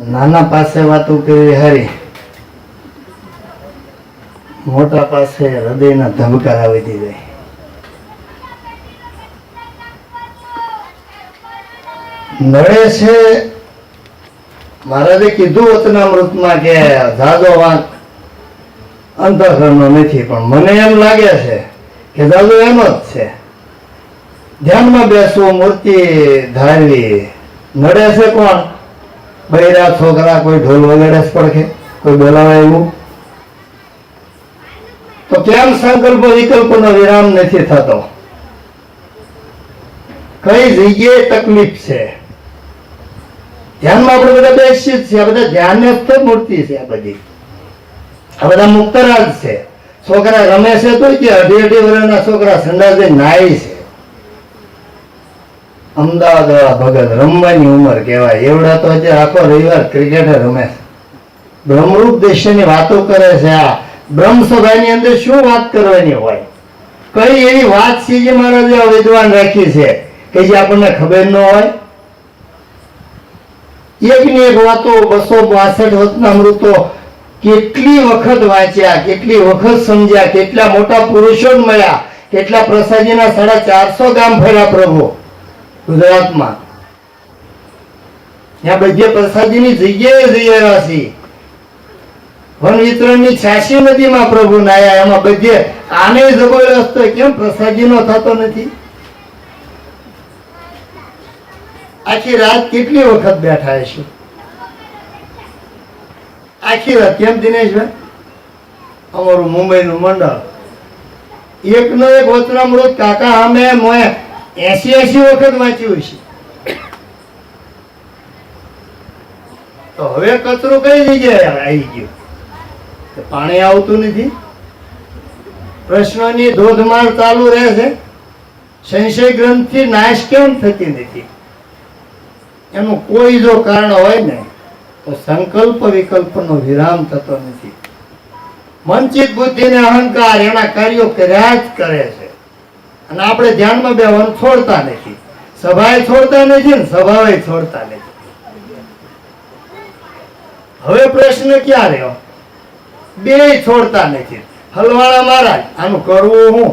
નાના પાસે વાતો કરી હારી, મોટા પાસે હૃદયના ધબકારા વધી જાય. નડે છે. મહારાજે કીધું વચનામૃતમાં કે જાજો વાંક અંતઃકરણનો નથી, પણ મને એમ લાગે છે કે જાજો એમ જ છે. ધ્યાનમાં બેસવું, મૂર્તિ ધારવી. નડે છે કોણ? બૈરા છોકરા, કોઈ ઢોલ વગાડે પડખે, કોઈ બોલાવે એવું. તો કેમ સંકલ્પ વિકલ્પનો વિરામ નથી થતો? કઈ જગ્યાએ તકલીફ છે? ધ્યાનમાં આપણે બધા બેસીએ છીએ, આ બધા ધ્યાનને જ મૂર્તિ છે. આ બધી આ બધા મુક્તરાજ છે. છોકરા રમે છે તો કે 18 વર્ષના છોકરા સંડાસ જઈને નાય છે. અમદાવાદ વાળા ભગત રમવાની ઉંમર કહેવાય. એવડા તો અત્યારે આખો રવિવાર ક્રિકેટ રમે છે. બ્રહ્મરૂપ દેશની વાતો કરે છે. આ બ્રહ્મ સભાની અંદર શું વાત કરવાની હોય? કઈ એવી વાત છે જે મહારાજે વિદ્વાન રાખી છે કે જે આપણને ખબર ન હોય? એકની એક વાતો 262 વચનામૃતો કેટલી વખત વાંચ્યા, કેટલી વખત સમજ્યા, કેટલા મોટા પુરુષો મળ્યા, કેટલા પ્રસાદીના 450 ગામ ફર્યા પ્રભુ ગુજરાતમાં. ત્યાં બધે પ્રસાદીની જગ્યાએ જઈ આવ્યા છીએ. વન વિતરણની 86 નદીમાં પ્રભુ નાયા. એમાં બધે આને જગોયો રસ્તો કેમ પ્રસાદીનો થતો નથી? આખી રાત કેટલી વખત બેઠા છે? આખી રાત કેમ દિનેશભાઈ? અમારું મુંબઈનું મંડળ એકનો એક વચનામૃત કાકા અમે 80 વખત વાંચ્યું છે. તો હવે કચરો કઈ જગ્યાએ આવી ગયો? પાણી આવતું નથી, પ્રશ્નની ધોધમાર ચાલુ રહે છે. સંશય ગ્રંથિ નાશ કેમ થતી નથી? એનું કોઈ જો કારણ હોય ને તો સંકલ્પ વિકલ્પનો વિરામ થતો નથી. મનચિત બુદ્ધિ ને અહંકાર એના કાર્યો કર્યા જ કરે છે. અને આપણે ધ્યાનમાં બેવાનું છોડતા નથી, સભાએ છોડતા નથી ને સ્વભાવે છોડતા નથી. હવે પ્રશ્ન ક્યાં રહ્યો? બે છોડતા નથી. હલવાણા મહારાજ આનું કરવું હું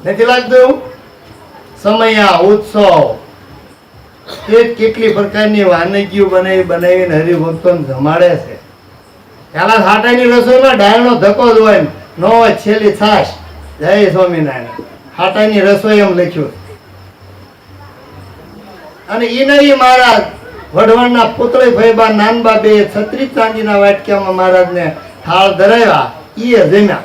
નથી લાગતું એવું? સમયા ઉત્સવ કેટલી પ્રકારની વાનગીઓ બનાવીને હરિભક્તોને જમાડે છે. પેલા હાટાની રસોઈમાં ડાળનો ધક્કો જ હોય, ન હોય છેલ્લી છાશ. જય સ્વામિનારાયણ. હાટાની રસોઈ એમ લખ્યું. અને ઈનરી મહારાજ વઢવાણના પુતળી ભયબા નાનબા બે 36 ચાંદીના વાટક્યામાં મહારાજને થાળ ધરાવ્યા. ઈ જમ્યા.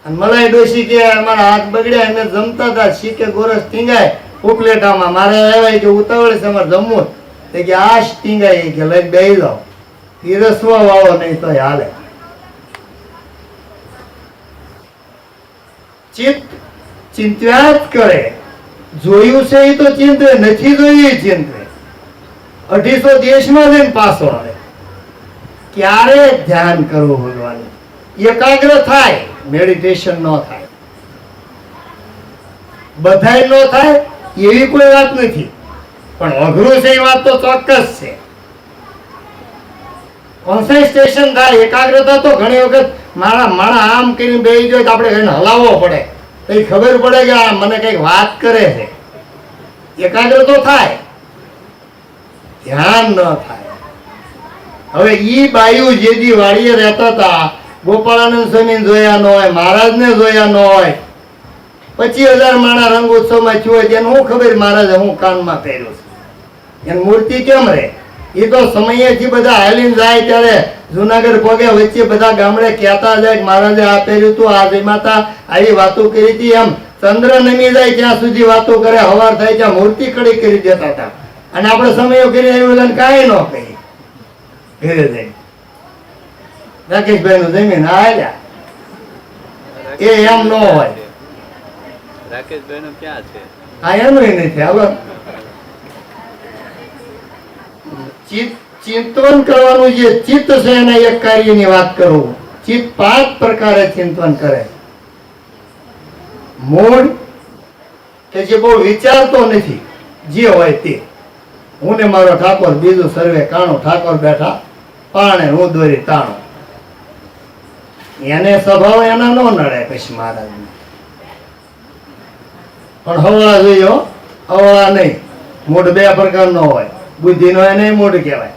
અને મલાઈ ડોશી કે અમારા હાથ બગડ્યા, એને જમતા હતા. શીકે ગોરસ ટીંગાય ઉપલેટામાં. મારે આવ્યા કે ઉતાવળ છે અમારે જમવું. કે આ ટીંગાય કે લઈ બેસી જાઓ, પીરસવા વાળો નહીં તો હાલે. ચિત્ત ચિંત્યા જ કરે. જોયું છે એ તો ચિંતે, નથી જોયું એ ચિંતે. 250 દેશમાં જઈને પાછો આવે. ક્યારે ધ્યાન કરવું ભગવાન? એકાગ્ર થાય, મેડિટેશન ન થાય. બધાય ન થાય એવી કોઈ વાત નથી, પણ અઘરું છે એ વાત તો ચોક્કસ છે. કોન્સન્ટ્રેશન થાય, એકાગ્રતા તો ઘણી વખત માણા આમ કરીને બેસી જાય તો આપણે એને હલાવવો પડે તો ખબર પડે કે આ મને કઈક વાત કરે છે. એકાગ્ર તો થાય, ધ્યાન ન થાય. હવે ઈ બાયુ જે દી વાડીએ રહેતા હતા, ગોપાળાનંદ સ્વામી જોયા ન હોય, મહારાજને જોયા ન હોય, 25,000 માણા રંગ ઉત્સવમાં થયું હોય, તેને હું ખબર મહારાજે હું કાનમાં પહેર્યું છે? એની મૂર્તિ કેમ રહે? એ તો સમયેથી બધા હાલીને જાય ત્યારે જુનાગઢ પગે વચ્ચે બધા ગામડે કહેતા જાય કે મહારાજે આ પહેર્યું હતું, આ જમાતા આવી વાતો કરી હતી. એમ ચંદ્ર નમી જાય ત્યાં સુધી વાતો કરે, હવાર થાય ત્યાં મૂર્તિ કડી કરી દેતા હતા. અને આપણે સમયો કરી આવ્યું કાંઈ ન કહી ઘરે જઈ રાકેશભાઈ નું જમીન હાલ્યા. એ એમ ન હોય. રાકેશભાઈ નું ક્યાં છે? હા, એનું નથી. હવે ચિંતન કરવાનું જે ચિત્ત છે એના એક કાર્યની વાત કરું. ચિત્ત 5 પ્રકારે ચિંતન કરે. મૂળ કે જે બહુ વિચારતો નથી, જે હોય તે. હું ને મારો ઠાકોર, બીજું સર્વે કાણું. ઠાકોર બેઠા પાણે, હું દોરી તાણું. એને સ્વભાવ એના નો નડે પછી મહારાજને. પણ હવળા જોયો, અવળા નહીં. મૂળ બે પ્રકારનો હોય. બુદ્ધિનો એને મૂળ કહેવાય.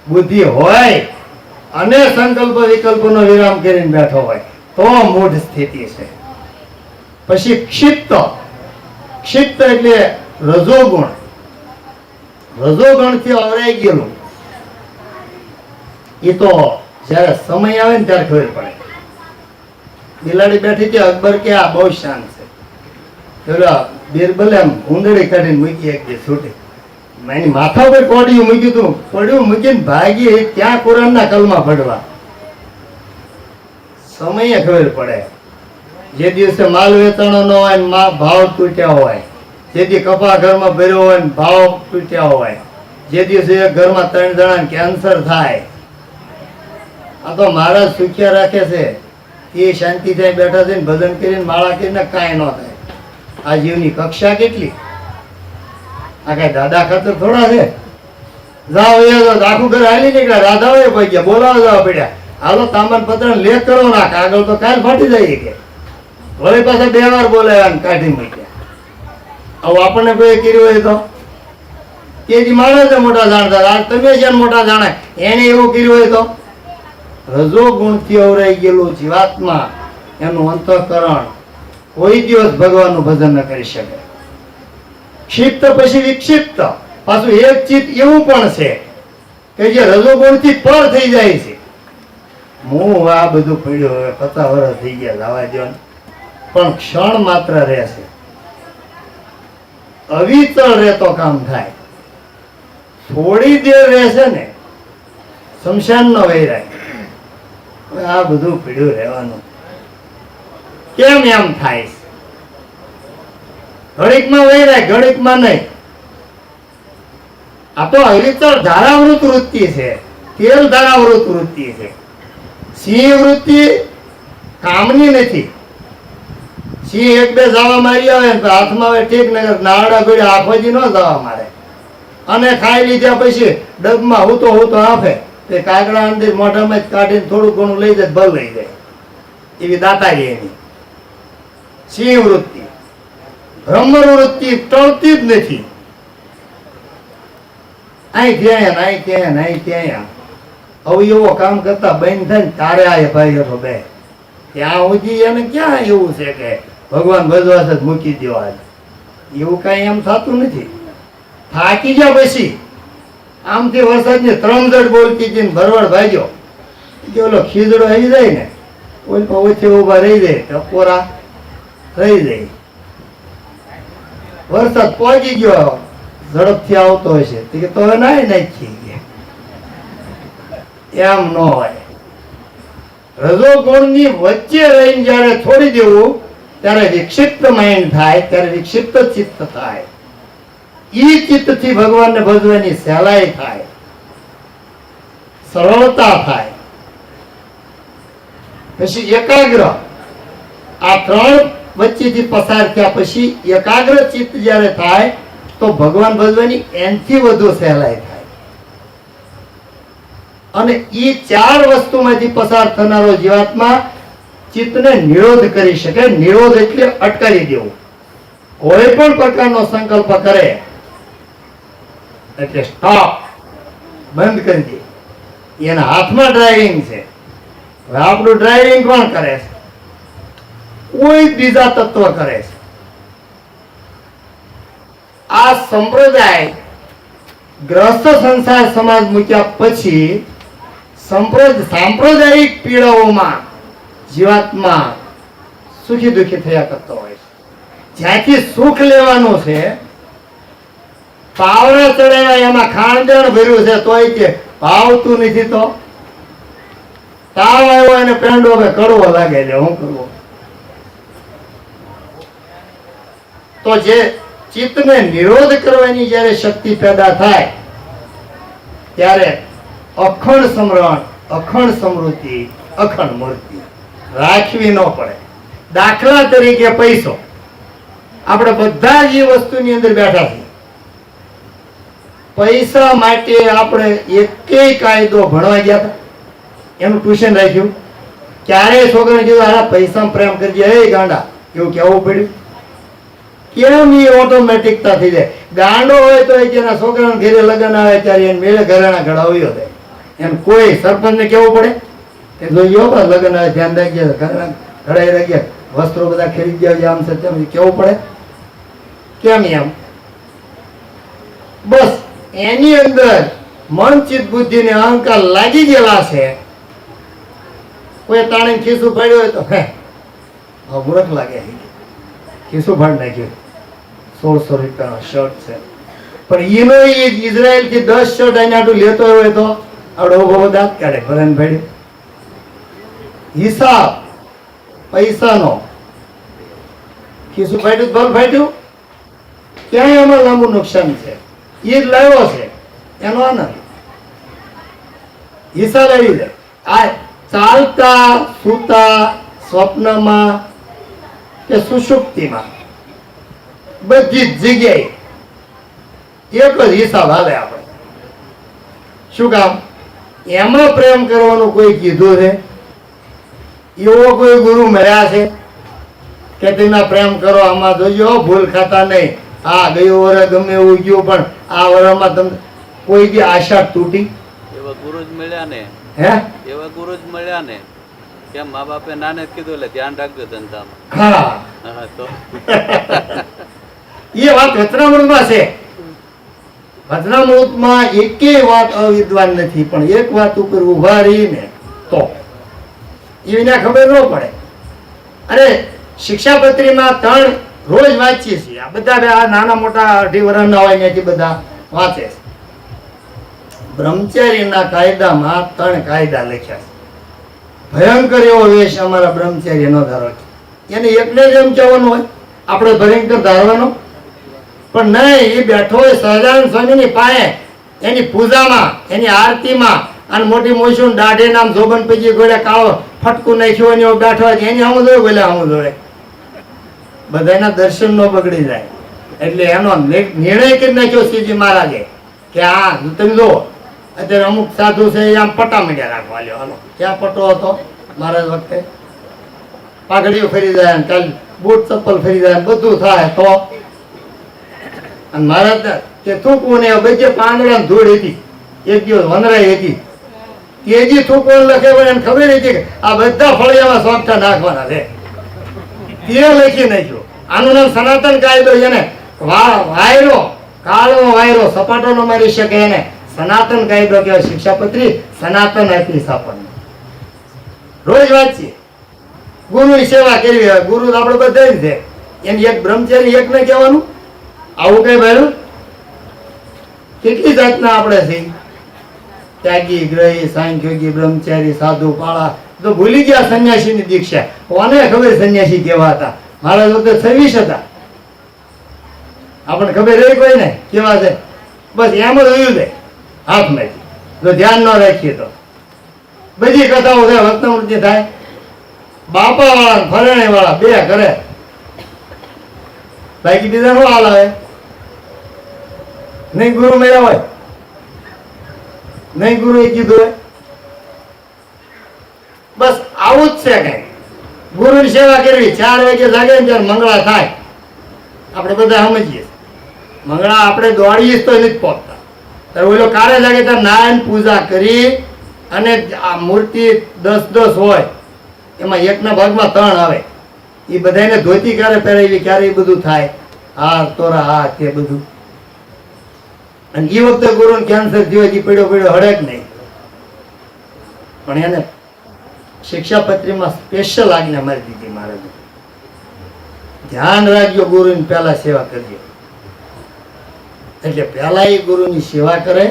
બુદ્ધિ હોય અને સંકલ્પ વિકલ્પનો વિરામ કરીને બેઠો હોય તો મૂઢ સ્થિતિ છે. પછી ક્ષિપ્ત. ક્ષિપ્ત એટલે રજોગુણ. રજોગુણથી અવરાઈ ગયેલું. એ તો જ્યારે સમય આવે ને ત્યારે ખબર પડે. બિલાડી બેઠી છે, અકબર કે આ બહુ શાંત છે. પેલા બિરબલે એમ ઉંદરડી કાઢીને મૂકી એક દિવસ છૂટી. એની માથા ઉપર કોડિયું મૂક્યું હતું. કોડિયું મૂકીને ભાગી ત્યાં કુરાનના કલમા પડવા. સમયે ખબર પડે. જે દિવસે માલ વેચાણો ન હોય ને ભાવ તૂટ્યા હોય, જે દી કપા ઘરમાં ભર્યો હોય ને ભાવ તૂટ્યા હોય, જે દિવસે એક ઘરમાં 3 જણાને કેન્સર થાય. આ તો મહારાજ સુખ્યા રાખે છે. એ શાંતિ થાય બેઠા થઈને ભજન કરીને માળા કરીને કાંઈ ન થાય. આ જીવની કક્ષા કેટલી? આ કઈ દાદા ખાતર થોડા છે? જાઓ આખું ઘર હાલી નીકળ્યા, રાધાઓ પડી ગયા, બોલાવા જવા પડ્યા. હાલો તાંબાન પત્ર લેખ કરો ના, કાગળ તો કાલ ફાટી જાય કે વળી પાછા 2 વાર બોલાવ્યા ને કાઢી મૂક્યા. આવું આપણને કોઈ કર્યું હોય તો કે માણસ મોટા જાણતા, આજ તમે જેમ મોટા જાણે એને એવું કર્યું હોય તો? રજો ગુણથી અવરાઈ ગયેલું જીવાત્મા, એનું અંતઃકરણ કોઈ દિવસ ભગવાનનું ભજન ન કરી શકે. ક્ષિપ્ત પછી વિક્ષિપ્ત. પાછું એક ચિત્ત એવું પણ છે કે જે રજોગુણથી પર થઈ જાય છે. હું આ બધું પડ્યું હવે 50 વર્ષ થઈ ગયા, જવા દો ને. પણ ક્ષણ માત્ર રહેશે. અવિચળ રહેતો કામ થાય. થોડી દેર રહેશે ને શમશાન નો વૈરાય. આ બધું પીડ્યું રહેવાનું કેમ એમ થાય? ઘડીકમાં વૈરાય, ઘડીકમાં નહીં. આ તો અવિચળ ધારાવૃત વૃત્તિ છે, તેલ ધારાવૃત વૃત્તિ છે. સિંહ વૃત્તિ કામની નથી. સિંહ 1-2 જાવા મારી આવે ને હાથમાં આવે ઠીક, ને નાડા ગોળ્યા આખોજી ન જવા મારે. અને ખાઈ લીધા પછી ડબમાં હું તો આપે તે કાગડા અંદર મોઢામાં જ કાઢીને થોડું ઘણું લઈ જાય, ભલ લઈ જાય. એવી દાતારી એની. સિંહ વૃત્તિ. ભ્રમર વૃત્તિ ટળતી જ નથી. અહીં ત્યાં અવયવો કામ કરતા બંધ થાય ને તારે આ ભાઈ બે ત્યાં સુધી એને ક્યાં એવું છે કે ભગવાન ભજવા છે મૂકી દેવા? એવું કઈ એમ થતું નથી. થાકી ગયા પછી આમથી વરસાદની 3 જડ બોલતી હતી ને ભરવાડ ભાગ્યો કે ઓલો ખીજડો આવી જાય ને ઓછે ઉભા રહી જાય, ટપોરા રહી જાય. વરસાદ પહોંચી ગયો, ઝડપથી આવતો હશે તો હવે નાખી ગયા. એમ ન હોય. રજો ગુણની વચ્ચે રહીને જયારે છોડી દેવું ત્યારે વિક્ષિપ્ત માઇન્ડ થાય, ત્યારે વિક્ષિપ્ત ચિત્ત થાય. ઈ ચિત્તથી ભગવાનને ભજવાની સહેલાઈ થાય, સરળતા થાય. પછી એકાગ્ર. આ 3 વચ્ચેથી પસાર થયા પછી એકાગ્ર ચિત્ત જ્યારે થાય તો ભગવાન ભજવાની એનથી વધુ સહેલાઈ થાય. અને ઈ 4 વસ્તુમાંથી પસાર થનારો જીવાત્મા ચિત્તને નિરોધ કરી શકે. નિરોધ એટલે અટકાવી દેવું. કોઈ પણ પ્રકારનો સંકલ્પ કરે એટલે સ્ટોપ, બંધ કરી દે. એના હાથમાં ડ્રાઇવિંગ છે. હવે આપણું ડ્રાઇવિંગ કોણ કરે છે? કોઈ બીજા તત્વ કરે છે. આ સંપ્રદાય ગ્રસ્ત સંસાર સમાજ મૂક્યા પછી સાંપ્રદાયિક પીડાઓમાં જીવાત્મા સુખી દુખી થયા કરતો હોય છે. જ્યાંથી સુખ લેવાનું છે, પાવડા ચડાવ્યા એમાં ખાંડણ ભર્યું છે તોય કે ભાવતું નથી. તો તાવ આવ્યો એને પેંડો હવે કડવો લાગે છે, શું કરવું? તો જે ચિત્તને નિરોધ કરવાની જ્યારે શક્તિ પેદા થાય ત્યારે અખંડ સમરણ, અખંડ સમૃદ્ધિ, અખંડ મૂર્તિ રાખવી ન પડે. દાખલા તરીકે પૈસો. આપણે બધા જ એ વસ્તુની અંદર બેઠા છીએ. પૈસા માટે આપણે એકેય કાયદો ભણવા ગયા હતા? એનું ટ્યુશન રાખ્યું? ક્યારેય છોકરાને કીધું હારા પૈસામાં પ્રેમ કરજે એ ગાંડા, એવું કહેવું પડ્યું? કેમ એ ઓટોમેટિકતા થઈ જાય? ગાંડો હોય તો એના છોકરાને ઘરે લગ્ન આવે ત્યારે એને મેળે ઘરેણા ઘડાવ્યો થાય. એમ કોઈ સરપંચને કેવું પડે કે જોઈએ હો લગ્ન આવે ધ્યાન રાખજે, ઘરેણા ઘડાઈ રાખજે, વસ્ત્રો બધા ખરીદી જાય, આમ છે તેમ કેવું પડે? કેમ એમ? બસ એની અંદર મન ચિત્ત બુદ્ધિ ને અહંકાર લાગી ગયેલા છે. કોઈ તાણે ખીસું પાડ્યું હોય તો હે મૂર્ખ લાગે, ખીસું ફાડી નાખ્યું, 1600 રૂપિયાનો શર્ટ છે, પણ એનો ઇઝરાયલ થી 10 શર્ટ અહીંયા આટલું લેતો હોય તો આવડો ઉભો દાંત કાઢે ભરણ ભાઈ. હિસાબ પૈસાનો, ખીસું ફાટ્યું ભલ ફાટ્યું, ક્યાંય એમાં લાંબુ નુકસાન છે. એ જ લાવ્યો છે એનો આનંદ, હિસાબ આવી જાય. આ ચાલતા સૂતા સ્વપ્નમાં કે સુષુપ્તિમાં બધી જ જગ્યાએ એક જ હિસાબ હાલે. આપણે શું કામ? એમાં પ્રેમ કરવાનું કોઈ કીધું છે? એવો કોઈ ગુરુ મળ્યા છે કે તમે પ્રેમ કરો, આમાં જોજો ભૂલ ખાતા નહીં? હા, ગયું વર્ષ ગમે એવું ગયું, પણ આ વર્ષમાં તમને કોઈ બી આશા તૂટી? એવા ગુરુ જ મળ્યા ને, હે? એવા ગુરુ જ મળ્યા ને. કેમ મા બાપે નાને જ કીધું એટલે ધ્યાન રાખજો ધંધામાં. હા, હા તો એ વાત વચનામૃતમાં છે. વચનામૃતમાં એકેય વાત અવિદ્વાન નથી, પણ એક વાત ઉપર ઉભા રહીને તો એને ખબર ન પડે. અરે શિક્ષાપત્રીમાં 3 રોજ વાંચીએ છીએ. આ બધા આ નાના મોટા 18 વર્ષના હોય ત્યાંથી બધા વાંચે છે. બ્રહ્મચારીના કાયદામાં 3 કાયદા લખ્યા છે. ભયંકર એવો વેશ અમારા બ્રહ્મચારી નો ધારો છે. એને એકને જ એમ કહેવાનું હોય આપણે ભયંકર ધારવાનો? પણ નહીં, એ બેઠો હોય સહજાનંદ સ્વામીની પાસે, એની પૂજામાં, એની આરતીમાં, અને મોટી મોસું દાઢે નામ જોબન પૈકી ગોળે કાળો ફટકું નાખ્યો એની બેઠો હોય એની આમ જોડે બોલે આમ જોડે. બધાના દર્શન નો બગડી જાય. એટલે એનો નિર્ણય કરી નાખ્યો શ્રીજી મહારાજે કે આ તમે જુઓ અત્યારે અમુક સાધુ છે એ આમ પટ્ટા મીડિયા રાખવા લ્યો. હાલો, ક્યાં પટ્ટો હતો મહારાજ વખતે? પાઘડીઓ ફરી જાય, કાલ બૂટ ચપ્પલ ફરી જાય, બધું થાય તો. અને મહારાજ કે થૂકવું ને બધે પાંદડા ધૂળ હતી, એક દિવસ વનરાઈ હતી, તેજી થૂકવું લખે પણ એને ખબર હતી કે આ બધા ફળિયામાં સોંપતા નાખવાના છે. તે લખી નાખ્યો. આનું નામ સનાતન કાયદો. એને વાયરો કાળો વાયરો સપાટો ન મારી શકે એને સનાતન કાયદો કહેવાય. શિક્ષાપત્રી સનાતન આપી આપણને. રોજ વાંચીએ. ગુરુની સેવા કરવી હોય, ગુરુ આપણે બધા જ છે. એની એક બ્રહ્મચારી એક ને કહેવાનું? આવું કઈ ભાઈ કેટલી જાતના આપણે છે? ત્યાગી, ગ્રહી, સાંખ્યોગી, બ્રહ્મચારી, સાધુ, પાળા. તો ભૂલી ગયા સંન્યાસીની દીક્ષા. કોને ખબર સંન્યાસી કેવા હતા? મારા વખતે 26 હતા. આપણને ખબર રહી કોઈ ને કેવા છે? બસ એમ જ રહ્યું છે હાથમાંથી. જો ધ્યાન ન રાખીએ તો બધી કથાઓ થાય, વચનામૃતિ થાય. બાપા વાળા ફરણે વાળા 2 કરે, બાકી બીજા નો હાલ આવે. નહીં ગુરુ મળ્યા હોય, નહીં ગુરુ એ કીધું હોય. બસ આવું જ છે કઈ. ગુરુની સેવા કરવી. 4 વાગે જાગે ને ત્યારે મંગળા થાય. આપણે બધા સમજીએ મંગળા આપણે દોડીએ તો નથી પહોંચતા. ત્યારે ઓલો કારે જાગે ત્યારે નારાયણ પૂજા કરી અને આ મૂર્તિ 10 હોય એમાં એકના ભાગમાં 3 આવે. એ બધાને ધોતી ક્યારે પહેરાવી, ક્યારે એ બધું થાય. હા તોરા હા તે બધું. અને એ વખતે ગુરુને કેન્સર થયો, પડ્યો હડે જ નહીં. પણ એને શિક્ષાપત્રીમાં સ્પેશિયલ આજ્ઞા મારી દીધી મહારાજે. ધ્યાન રાખજો, ગુરુની પહેલા સેવા કરજો. એટલે પહેલા એ ગુરુની સેવા કરે.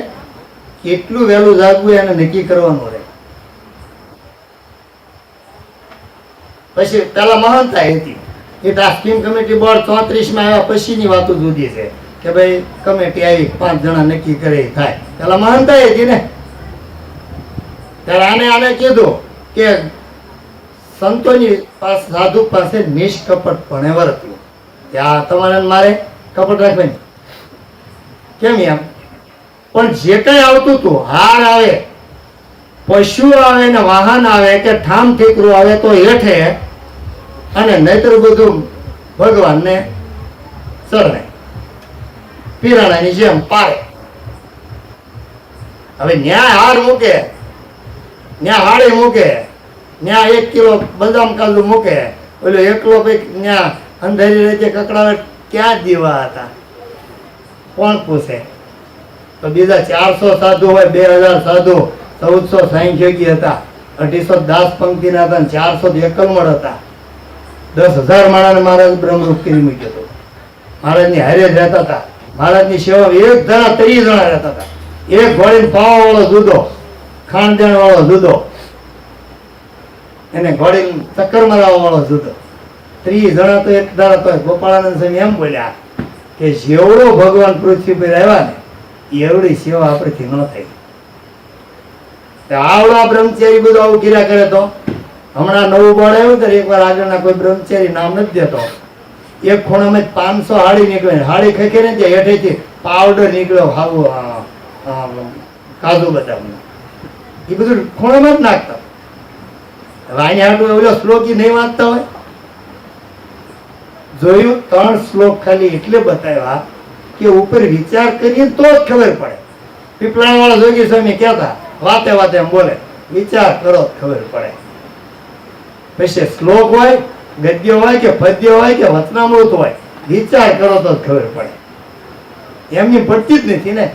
કેટલું વહેલું જાગવું એને નક્કી કરવાનું રહે. પછી પેલા મહાનતા હતી એ સ્કીમ કમિટી બોર્ડ 34 માં આવ્યા પછીની વાતો જુદી છે કે ભાઈ કમિટી આવી 5 જણા નક્કી કરે થાય. પેલા મહાનતા હતી ને. ત્યારે આને કીધું કે સંતોની પાસે, સાધુ પાસે નિષ્કપટપણે વર્તવું. ત્યાં તમારે મારે કપટ રાખવાની કેમ? એમ પણ જે કઈ આવતું હતું, હાર આવે, પશુ આવે ને વાહન આવે કે ઠામ ઠીકરું આવે તો હેઠે, અને નહીતર બધું ભગવાનને શરણે પીરાણાની જેમ પારે. હવે ન્યા હાર મૂકે, ન્યા હાડી મૂકે, ન્યા 1 કિલો બદામ કાજુ મૂકે, ઓલો એકલો ભાઈ ન્યા અંધારી રીતે કકડાવે, ક્યાં દીવા હતા કોણ પૂછે? તો બીજા 400 સાધુ હોય, 2000 સાધુ, 1460 યોગી હતા, 250 દાસ પંક્તિના હતા, 400 એકલમણ હતા, 10,000 માણસને મહારાજ બ્રહ્મરૂપ કરી મૂક્યો હતો. મહારાજની હારે જ રહેતા હતા. મહારાજની સેવા એક જણા 30 જણા રહેતા હતા. એક ઘોડીને પાવા વાળો જુદો, ખાંડદેણ વાળો જુદો, એને ઘોડીને ચક્કર મારવા વાળો જુદો. 30 જણા તો એક ધારા. તો ગોપાળાનંદ સ્વામી એમ બોલ્યા કે જેવડો ભગવાન પૃથ્વી પર આવ્યા ને એવડી સેવા આપણેથી ન થઈ. આવડા બ્રહ્મચારી બધું આવું કર્યા કરે. તો હમણાં નવું બોર્ડ આવ્યું તો એકવાર આગળના કોઈ બ્રહ્મચારી નામ નથી દેતો, એક ખૂણામાં 500 હાડી નીકળે, હાડી ખેંચે ને ત્યાં હેઠેથી પાવડર નીકળ્યો, કાજુ બદામ, એ બધું ખૂણામાં જ નાખતા. હવે અહીંયા આટલું ઓલો શ્લોકી નહીં વાંચતા હોય. જોયું, 3 શ્લોક ખાલી એટલે બતાવ્યા કે ઉપર વિચાર કરીએ તો જ ખબર પડે. પીપળા વાળા જોગી સ્વામી કહેતા, વાતે વાતે એમ બોલે, વિચાર કરો તો ખબર પડે. પછી શ્લોક હોય, ગદ્ય હોય કે પદ્ય હોય કે વચનામૃત હોય, વિચાર કરો તો જ ખબર પડે. એમની પડતી જ નથી ને.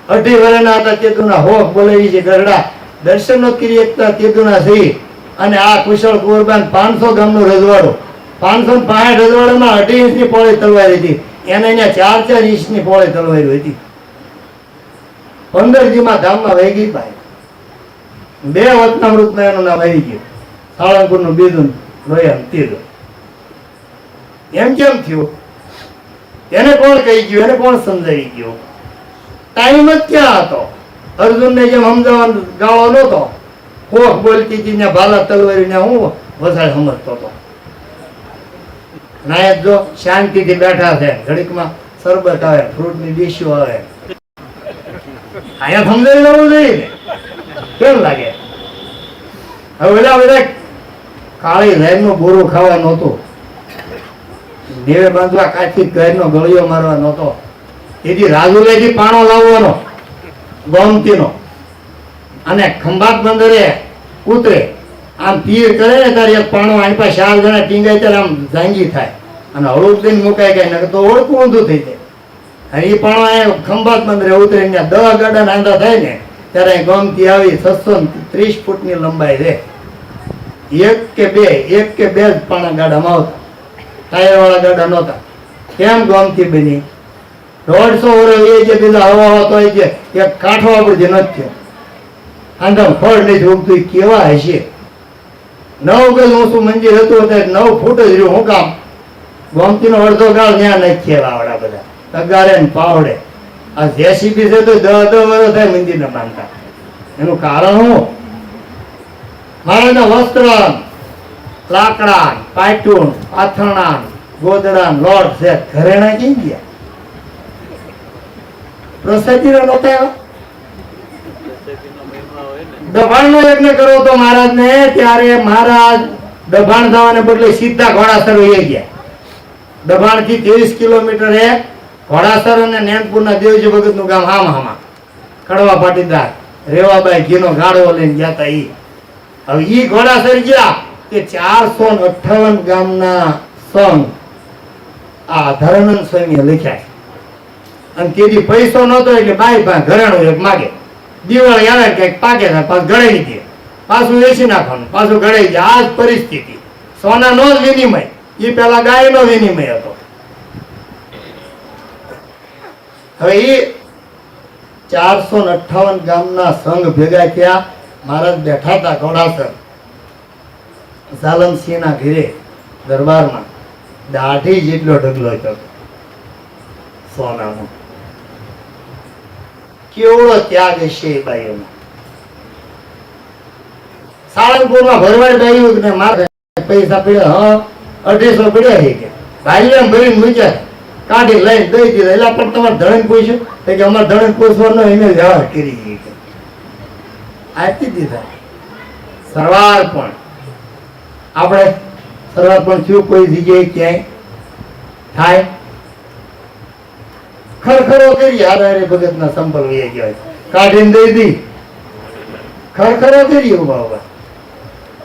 18 વર્ષના હતા તેદુના હોક બોલાવી છે ગરડા, દર્શન નો કરી એકતા તેદુના સહી. અને આ કુશળ કુરબાન 500 ગામનું રજવાડું, 565 રજવાડામાં 18 ઇંચની પહોળી તલવાર હતી, એને અહીંયા 4-4 ઇંચની પહોળી તલવાર હતી. 15 દીમાં ધામમાં વહી ગઈ ભાઈ. 2 વચનામૃતમાં એનું નામ આવી ગયું, સાળંગપુરનું બીજું, લોયાનું ત્રીજું. એમ કેમ થયું? એને કોણ કહી ગયું? એને કોણ સમજાવી ગયું? ટાઈમ જ ક્યાં હતો? અર્જુનને જેમ સમજાવવાનો ગાળો નહોતો. કોક બોલતી હતી ને ભાલા તલવારીને હું વસાડ સમજતો હતો. નાયક જો શાંતિથી બેઠા છે, ઘડીકમાં શરબત આવે, ફ્રૂટની ડીશો આવે, અહીંયા સમજાવી લેવું જોઈએ ને. કેમ લાગે? હવે બધા કાળી લહેરનું બોરું ખાવા નહોતું, દેવે બાંધવા કાચી ઘરનો ગળિયો મારવા નહોતો, એથી રાજુલાથી પાણો લાવવાનો ગોમતીનો, અને ખંભાત બંદરે ઉતરે, આમ તીર કરે ને ત્યારે એક પાણો આંપા 4 જણા ટીંગાય ત્યારે આમ જાંગી થાય, અને હળુક દઈને મુકાય ગઈ ને તો ઓળખું ઊંધું થઈ જાય. અને એ પાણો ખંભાત બંદરે ઉતરે, 10 ગાડા નાંદા થાય ને ત્યારે ગોમતી આવી 630 ફૂટની લંબાઈ છે. એક કે બે જ પાણા ગાડામાં આવતા, ટાયર વાળા ગાડા નહોતા. કેમ ગોમતી બની? 150 વર્ષ એ જે બીજા હવા હતો એ જે એક કાંઠો આપણે જે નથી થયો, આંધમ ફળ નથી ઉગતું, કેવા હશે? 9 ગજ ઊંચું મંદિર હતું, 9 ફૂટ જ રહ્યું. હું કામ? ગોમતીનો અડધો ગાળ ત્યાં નથી આવડા બધા તગારે ને પાવડે. આ જેસીબી છે તો 10 વર્ષ થાય મંદિરને બાંધતા. એનું કારણ શું? મહારાજના વસ્ત્ર, લાકડા, પાટું, પાથરણા, ગોદડા, લોટ છે, ઘરેણા કઈ ગયા? પ્રસાદી નહોતા. દબાણનો યજ્ઞ કરો તો મહારાજને, ત્યારે મહારાજ દબાણ થવાને બદલે સીધા ઘોડાસર વહી ગયા. દબાણથી 30 કિલોમીટર ઘોડાસર અને નેનપુરના દેવજી ભગતનું ગામ હામાં કડવા પાટીદાર રેવાબાઈ ઘીનો ગાળો લઈને ગયા હતા. હવે ઈ ઘોડાસર ગયા કે 458 ગામના સંઘ આ ધરાનંદ સ્વામીએ લખ્યા. અને તેથી પૈસો નહોતો એટલે બાઈ પાસે ઘરેણું એક માગે, દિવાળી આવે કઈક પાકે પાછું ગળાઈ દે, પાછું વેચી નાખવાનું, પાછું ગળાઈ જાય. આ જ પરિસ્થિતિ. સોનાનો જ વિનિમય, એ પેલા ગાયનો વિનિમય હતો. હવે એ 458 ગામના સંઘ ભેગા થયા. મહારાજ બેઠા હતા ઘોડાસર ઝાલમસિંહના ઘરે દરબારમાં. દાઢી જેટલો ઢગલો હતો સોનાનો. કેવડો ત્યાગ હશે એ બાઈઓનો. સાળંગપુરમાં ભરવાડ બાઈઓ ને મારે પૈસા પડ્યા, 250 પડ્યા છે કે ભાઈ એમ ભરીને મૂક્યા. કાઢી લઈને દઈ દીધા. એટલે પણ તમારે ધણી પૂછ્યું તો કે અમારે ધણી પૂછવાનો એને વ્યવહાર કરી આપી દીધા. સરવાર પણ આપણે સરવાર પણ થયું કોઈ જગ્યાએ ક્યાંય થાય ખરખરો કરી હારે ભગત ના સંપલ વહી ગયા કાઢીને દઈ દી ખરખરો કરી ઉભા ઉભા.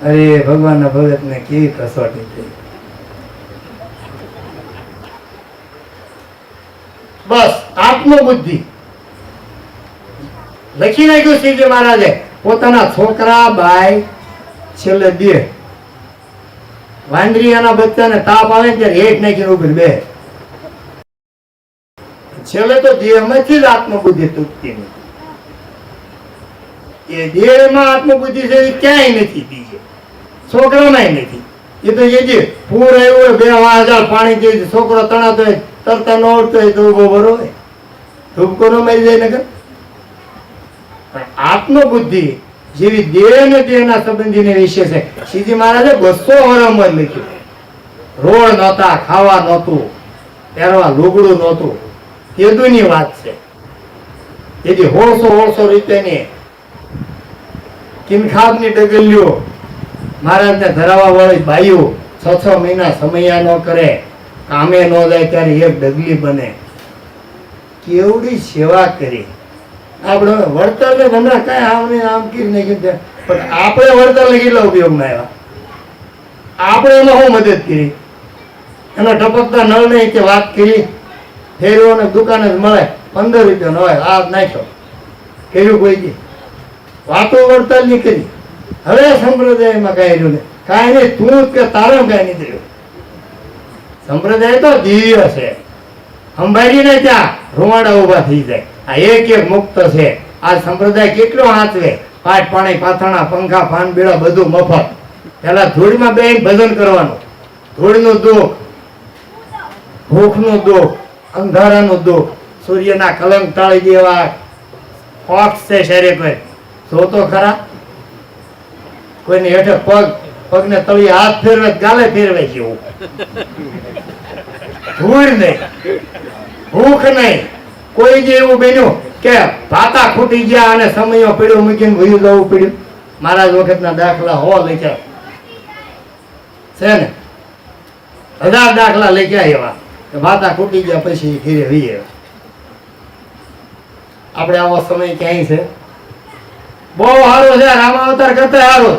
અરે ભગવાન ના ભગત ને કેવી કસોટી થઈ. બસ આત્મબુદ્ધિ લખી નાખ્યું શ્રીજી મહારાજે. પોતાના છોકરા બાય છેલ્લે બે વાંદરીયાના બચ્ચાને તાપ આવે ત્યારે હેઠ નાખીને ઉભી બે. છેલ્લે તો દેહમાંથી જ આત્મબુદ્ધિ તૂટતી નથી. એ દેહમાં આત્મબુદ્ધિ છે એ ક્યાંય નથી બીજે છોકરામાં નથી. એ તો જે પૂર આવ્યું હોય 2000 પાણી જે છોકરો તણાતો હોય તરતા ન આવડતો હોય તો ઉભો ભરો હોય ધૂપકો ન મારી જાય નગર. આત્મબુદ્ધિ જેવી દેહ ને દેહના સંબંધીને વિશે છે. શ્રીજી મહારાજે 200 વર્ષમાં લખ્યું. રોડ નહોતા, ખાવા નહોતું, પહેરવા લુગડું નહોતું, કેદુની વાત છે. એથી 100 રૂપિયાની કિનખાબની ડગલીઓ મહારાજને ધરાવવા વાળી બાઈઓ 6 મહિના સમયા ન કરે, કામે ન જાય ત્યારે એક ડગલી બને. કેવડી સેવા કરી. આપણે વળતર ને હમણાં કઈ આમ કરી નાખ્યું પણ આપણે વળતર ને કેટલા ઉપયોગમાં આવ્યા. આપણે એમાં શું મદદ કરી? એનો ટપકતા નળ નહીં કે વાત કરી ફેરવો ને દુકાને જ મળે 15 રૂપિયાનો હોય આ નાખ્યો કર્યું કોઈ દી વાતો વળતર ની કરી. હવે સંપ્રદાયમાં કઈ રહ્યું ને કાંઈ નહીં. તું કે તારે કઈ નહીં થયું. સંપ્રદાય તો દિવ્ય છે. અંબાડીને ત્યાં રૂવાડા ઉભા થઈ જાય. આ એક મુક્ત છે. આ સંપ્રદાય કેટલો હાથવે. પાટ પાણી પાથરણા પંખા ફાન બેડા બધું મફત. પેલા ધૂળમાં બેન ભજન કરવાનું. ધૂળનું દુઃખ, ભૂખનું દુઃખ, અંધારાનું દુઃખ, સૂર્યના કલંક ટાળી દેવા ફોક્સ છે શરીર કોઈ જોતો ખરા. કોઈની હેઠે પગને તળિયે હાથ ફેરવે ગાલે ફેરવે છે એવું. ધૂળ નહીં, ભૂખ નહીં. કોઈ જે એવું બન્યું કે ભાતા ખૂટી ગયા અને સમયો પડ્યો મૂકીને ભૂલી જવું પડ્યું. મહારાજ વખતના દાખલા લખ્યા છે ને 1000 દાખલા લખ્યા એવા કે ભાતા ખૂટી ગયા પછી ઘીરે વી આવ્યા. આપણે આવો સમય ક્યાંય છે? બહુ સારો છે. રામાવતાર કરતા સારો.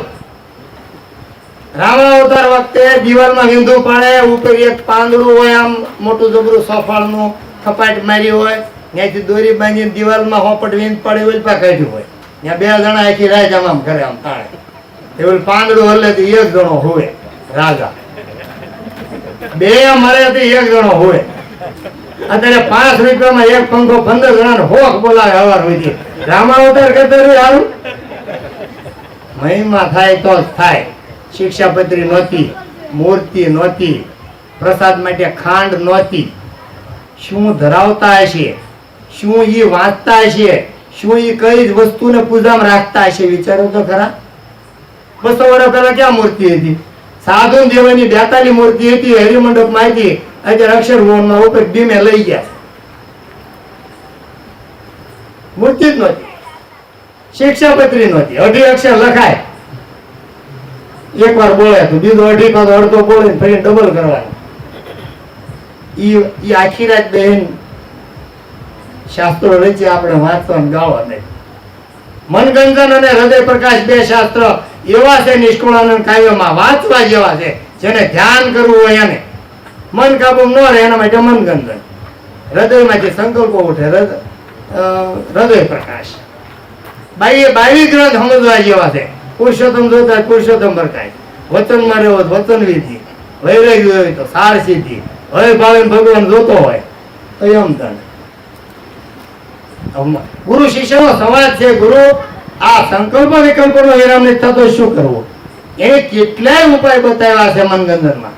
રામાવતાર વખતે દિવાલમાં વિંધુ પાડે, ઉપર એક પાંદડું હોય આમ મોટું જબરું સફાળનું ખપાટ મારી હોય, ત્યાંથી દોરી બાંધીને દિવાલમાં હોપટ વિંધ પડે ઉલ્પા કાઢ્યું હોય. ત્યાં 2 જણા આખી રાત આમ કરે આમ તાણે. એવું પાંદડું હલે તો 1 જણો હોય રાજા. 2 મળે તો 1 જણો હોય. અત્યારે 5 રૂપિયામાં એક પંખો 15 જણાને હોક બોલાવે હવાર સુધી. રામાવતાર કરતા સારું. મહિમા થાય તો જ થાય. શિક્ષાપત્રી નહોતી, મૂર્તિ નહોતી, પ્રસાદ માટે ખાંડ નહોતી. શું ધરાવતા હશે, શું એ વાંચતા હશે, શું એ કઈ જ વસ્તુને પૂજામાં રાખતા હશે વિચારો તો ખરા. 200 વર્ષ પહેલા ક્યાં મૂર્તિ હતી? સાધુ દેવાની બેતાની મૂર્તિ હતી, હરિમંડપમાં હતી. અત્યારે અક્ષરભવનમાં ઉપર બીમે લઈ ગયા. મૂર્તિ જ નહોતી, શિક્ષાપત્રી નહોતી. 2.5 અક્ષર લખાય, એકવાર બોલે તો બીજો 2.5 પાછો અડધો બોલે ફરી ડબલ કરવાનું. ઈ આખી રાત બેન શાસ્ત્રો રચી આપણે વાંચવા ગાવા નહીં. મનગંજન અને હૃદય પ્રકાશ 2 શાસ્ત્ર એવા છે નિષ્કુળાનંદ કાવ્યમાં વાંચવા જેવા છે. જેને ધ્યાન કરવું હોય એને. મન કાબુ ન રહે એના માટે મનગંજન. હૃદયમાંથી સંકલ્પો ઉઠે હૃદય પ્રકાશ. 22 ગ્રંથ સમજવા જેવા છે. પુરુષોત્તમ જોતા પુરુષોત્તમ પ્રકાશ, વચનમાં રહ્યો વચન વિધિ, વૈરાગ્ય હોય તો સાર સિદ્ધિ, હવે ભાવે ભગવાન જોતો હોય તો એમ તને. ગુરુ શિષ્યનો સંવાદ છે. ગુરુ આ સંકલ્પ વિકલ્પનો વિરામ નહીં થતો શું કરવું? એને કેટલાય ઉપાય બતાવ્યા છે મનગંજનમાં,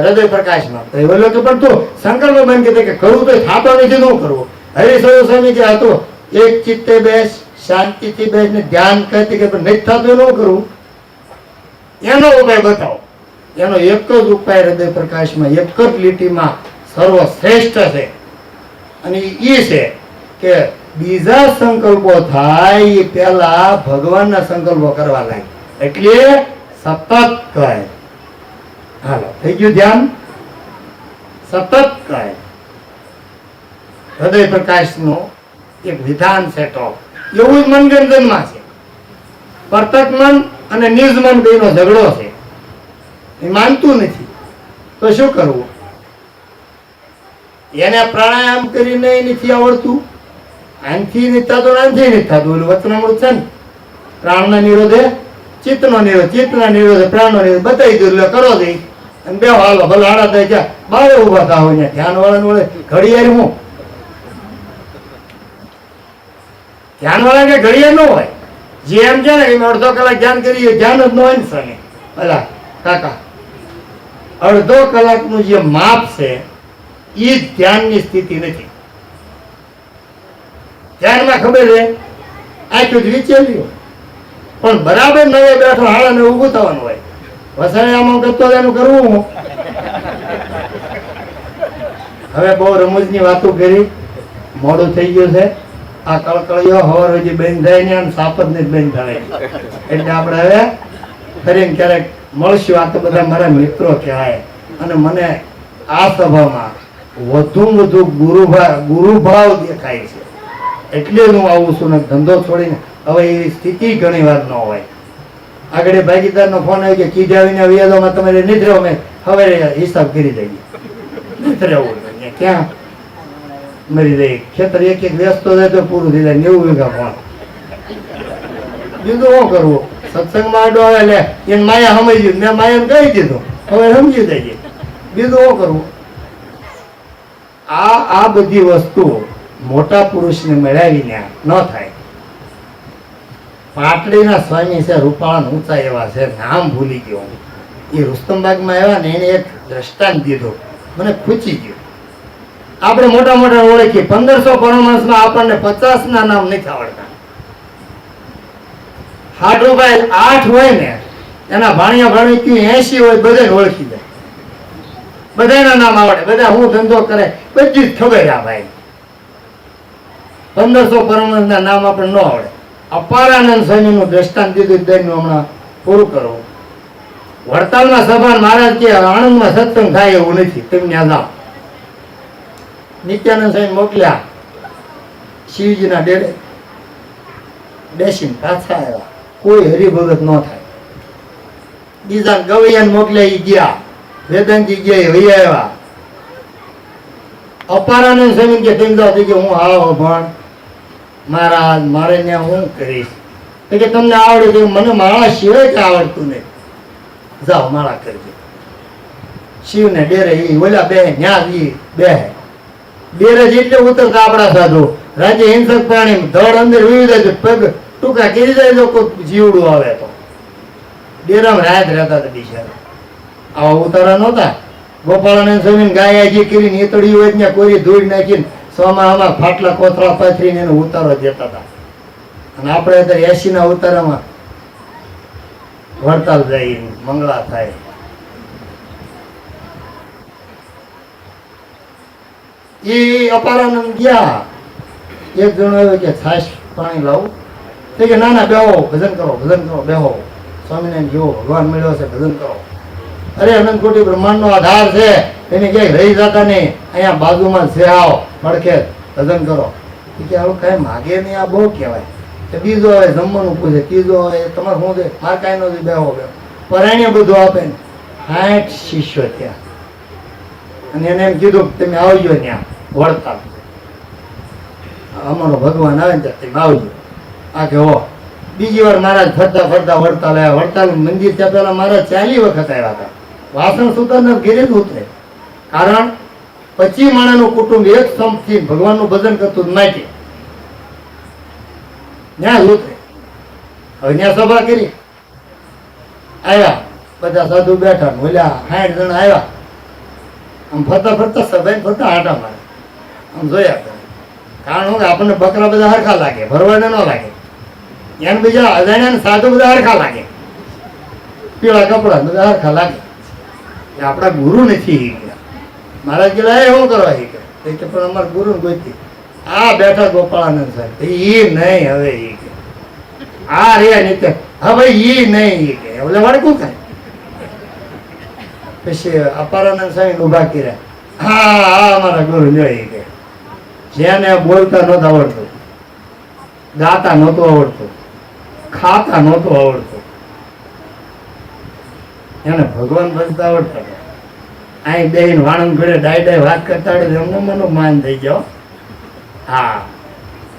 હૃદય પ્રકાશમાં. તો એવો લોકો પણ તું સંકલ્પ બંધ કીધે કે કરવું તો થતો નથી, ન કરવું. હરિસ્વરૂપ સ્વામી જે હતો એક ચિત્તે બેસ, શાંતિથી બેસ ને ધ્યાન કરતી કે નથી થતું ન કરવું. એનો ઉપાય બતાવો. એનો એક જ ઉપાય હૃદય પ્રકાશમાં એક જ લીટીમાં સર્વશ્રેષ્ઠ છે, અને એ છે કે બીજા સંકલ્પો થાય એ પહેલા ભગવાનના સંકલ્પો કરવા લાગે, એટલે સતત કહે. હાલો, થઈ ગયું ધ્યાન? સતત કહે હૃદય પ્રકાશનો એક વિધાન છે. ટોપ એવું જ મનગંજનમાં છે. પ્રત્યક મન અને નિજ મન બેનો ઝઘડો છે, એ માનતું નથી. તો શું કરવું? એને પ્રાણાયામ કરીને નથી આવડતું, આનથી નથી થતું, આનથી નથી થતું. ઓલું વચનામૃત છે ને, પ્રાણના નિરોધે ચિત્તનો નિરોધ, ચિત્તના નિરોધે પ્રાણનો નિરોધ બતાવી દઉં, એટલે કરો દઈ અને બે હાલો ભલે હાડા થાય ત્યાં બારે ઉભા થા હોય ને ધ્યાન વાળા વડે ઘડિયાળ હું ધ્યાન વાળા કે ઘડિયાળ ન હોય. જે એમ છે ને કે અડધો કલાક ધ્યાન કરીએ, ધ્યાન જ ન હોય ને સામે અલા કાકા, અડધો કલાકનું જે માપ છે એ જ ધ્યાનની સ્થિતિ નથી. ધ્યાનમાં ખબર છે આખું જ વિચેલી હોય, પણ બરાબર નવે બેઠો હાડા ને ઊભું થવાનું હોય. વસાણે આમાં કરતો એનું કરવું હું. હવે બહુ રમૂજની વાતો કરી, મોડું થઈ ગયું છે. આ કળકળીઓ હવાર હજી બંધ થાય ને આમ સાપ જ નથી બંધ થાય, એટલે આપણે હવે ફરીને ક્યારેક મળશું. આ તો બધા મારા મિત્રો કહેવાય, અને મને આ સભામાં વધુ વધુ ગુરુભાવ દેખાય છે, એટલે હું આવું છું. ને ધંધો છોડીને હવે એ સ્થિતિ ઘણી વાર ન હોય. આગળ ભાગીદારનો ફોન આવ્યો કે કીધાવીને વ્યાજોમાં તમારે નથી રહો, મેં હવે હિસાબ કરી દઈએ, નથી રહેવું. ક્યાં મરી જાય ખેતર એક એક વ્યસ્તો જાય તો પૂરું થઈ જાય. 90 વીઘા ફોન, બીજું શું કરવું? સત્સંગમાં આડો આવે એટલે એને માયા સમજી, મેં માયાને કહી દીધું, હવે સમજી જાય. બીજું શું કરવું? આ બધી વસ્તુ મોટા પુરુષને મેળવીને ન થાય. પાટડીના સ્વામી છે, રૂપાળા ઊંચા એવા છે, નામ ભૂલી ગયો. એ રુસ્તમબાગમાં આવ્યા ને એને એક દ્રષ્ટાંત દીધું, મને ખૂચી ગયું. આપણે મોટા મોટા ઓળખીએ, 1500 પરમાણસમાં આપણને 50 ના નામ નથી આવડતા. હાડુભાઈ 8 હોય ને એના ભાણિયા ભાણી 80 હોય, બધાને ઓળખી જાય, બધાના નામ આવડે, બધા હું ધંધો કરે બધી જ ખબર. આ ભાઈ 1500 પરમાણસના નામ આપણે ન આવડે. અપારાનંદ સ્વામીનું દ્રષ્ટાંત દીધું, દૈનનું હમણાં પૂરું કરવું. વડતાલમાં સભા મહારાજ કે આણંદમાં સત્સંગ થાય એવું નથી, તમે ત્યાં જાઓ. નિત્યાનંદ સ્વામી મોકલ્યા શિવજીના ડેરે, બેસીને પાછા આવ્યા, કોઈ હરિભગત ન થાય. બીજા ગવૈયાને મોકલ્યા, એ ગયા. વેદાંતી ગયા, એ વૈયા આવ્યા. અપારાનંદ સ્વામી કે તમે જાઓ, કે હું આવો ભણ મહારાજ, મારે ત્યાં હું કરીશ. તો કે તમને આવડે તો મને માળા સિવાય કે આવડતું નહીં, જાઓ માળા કરજો. શિવને ડેરે એ ઓલા બે ન્યા બે ડેરે જેટલે ઉતરતા આપણા સાધુ રાજ્ય હિંસક પ્રાણી ધડ અંદર વી જાય, પગ ટૂંકા કરી જાય તો કોઈ જીવડું આવે તો ડેરામાં રાત રહેતા હતા બિચારા. આવા ઉતારા નહોતા. ગોપાળાનંદ સ્વામી ગાય જે કરીને ઈતળી હોય ત્યાં કોઈ ધૂળ નાખીને સોમાં ફાટલા કોથળા પાથરીને એનો ઉતારો દેતા હતા. અને આપણે અત્યારે 80 ના ઉતારામાં વડતાલ જાય, મંગળા થાય. એ અપારાનંદ ગયા, એક જણો આવ્યો કે છાશ પાણી લાવું, તો કે ના ના બેહો, ભજન કરો, ભજન કરો, બેહો, સ્વામિનારાયણ જેવો ભગવાન મળ્યો છે, ભજન કરો. અરે અનંત કોટી બ્રહ્માંડ નો આધાર છે, એને ક્યાંય રહી જતા નહીં, અહીંયા બાજુમાં છે, આવો પડખે ભજન કરો. કે આવું કઈ માગે નહીં, આ બહુ કહેવાય. બીજો આવે જમવાનું પૂછે, ત્રીજો આવે તમારે શું છે, મારે કાંઈ નથી, બેહો બેહો. પરાયણે બધું આપે ને. 60 શિષ્યો ત્યાં, અને એને એમ કીધું તમે આવજો ત્યાં વડતાલ, અમારો ભગવાન આવે ને તમે આવજો. આ કે હો. બીજી વાર મહારાજ ફરતા ફરતા વડતાલ આવ્યા. વડતાલ મંદિર ત્યાં પેલા મહારાજ 40 વખત આવ્યા હતા. વાસણ સુતાર ઘેરે જ ઉતરે, કારણ 25 માણસનું કુટુંબ એક સંપથી ભગવાનનું ભજન કરતું નાખી ત્યાં જ ઉતરે. હવે ત્યાં સભા કરી, આવ્યા બધા સાધુ બેઠા, બોલ્યા 60 જણા આવ્યા. આમ ફરતા ફરતા સભાઈ ફરતા આટા મારે, આમ જોયા કરે. કારણ શું કે આપણને બકરા બધા હરખા લાગે, ભરવાડે ન લાગે. એને બીજા અજાણ્યા સાધુ બધા હરખા લાગે, પીળા કપડા બધા હરખા લાગે. કે આપણા ગુરુ નથી ઈ કે મહારાજ કે એ શું કરવા ઈ કે પણ અમારા ગુરુ ગોતી આ બેઠા ગોપાળાનંદ સાહેબ ઈ નહીં હવે ઈ કે આ રે નીચે હવે ઈ નહીં ઈ કે એટલે વળકું થાય પછી અપારાનંદ સ્વામી ઉભા કર્યા હા અમારા ગુરુ જોઈ કે જેને બોલતા નહોતું આવડતું, ગાતા નહોતું આવડતું, ખાતા નહોતું આવડતું, એને ભગવાન ભજતા આવડતા હતા. અહીં બેહીને વાણંદ ઘડે ડાય વાત કરતા આવડે એમને મનું માન થઈ ગયો. હા,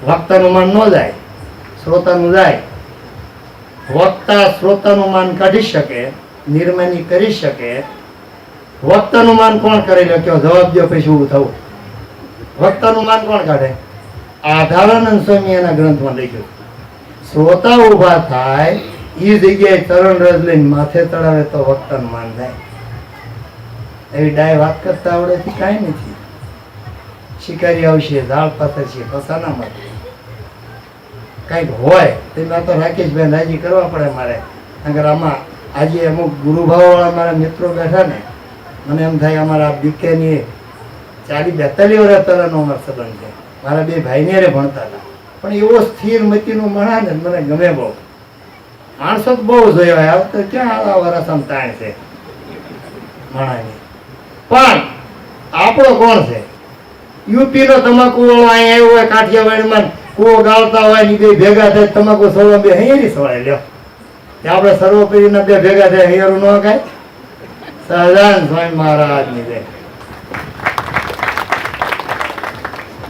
વક્તાનું માન ન જાય, શ્રોતાનું જાય. વક્તા શ્રોતાનું માન કાઢી શકે, નિર્માની કરી શકે. વક્તાનું માન કોણ કરી લે કયો જવાબ દો પછી ઊભું થવું. વક્તાનું માન કોણ કાઢે? આધારાનંદ સ્વામી એના ગ્રંથમાં લખ્યું શ્રોતા ઊભા થાય એ જગ્યાએ ચરણ રજ લઈને માથે ચડાવે તો વક્તાનું માન થાય. એવી ડાય વાત કરતા આવડેથી કાંઈ નથી. શિકારી આવશે ઝાડ પાથર છે પસાના માટે કંઈક હોય તેમાં તો રાકેશભાઈ રાજી કરવા પડે મારે. કારણ કે આમાં આજે અમુક ગુરુભાવવાળા મારા મિત્રો બેઠા ને મને એમ થાય અમારા બીકેની 40-42 વર્ષ પહેલાનો અમારો સંબંધ છે. મારા બે ભાઈને રે ભણતા હતા પણ એવો સ્થિર મતીનો મણા ને મને ગમે બહુ. માણસો તો બહુ જોયો આ વખતે ક્યાં આ વરસામ તાણ છે મણાની. પણ આપણો કોણ છે? યુપીનો તમાકુ વાળો અહીંયા આવ્યો હોય કાઠિયાવાડીમાં કૂવો ગાળતા હોય ને બે ભેગા થાય તમાકુ સળવા બે હૈયારી સળાય લ્યો. આપણે સર્વોપરીના બે ભેગા થાય હૈયારું ન ખાય. સહજાનંદ સ્વામી મહારાજની જય.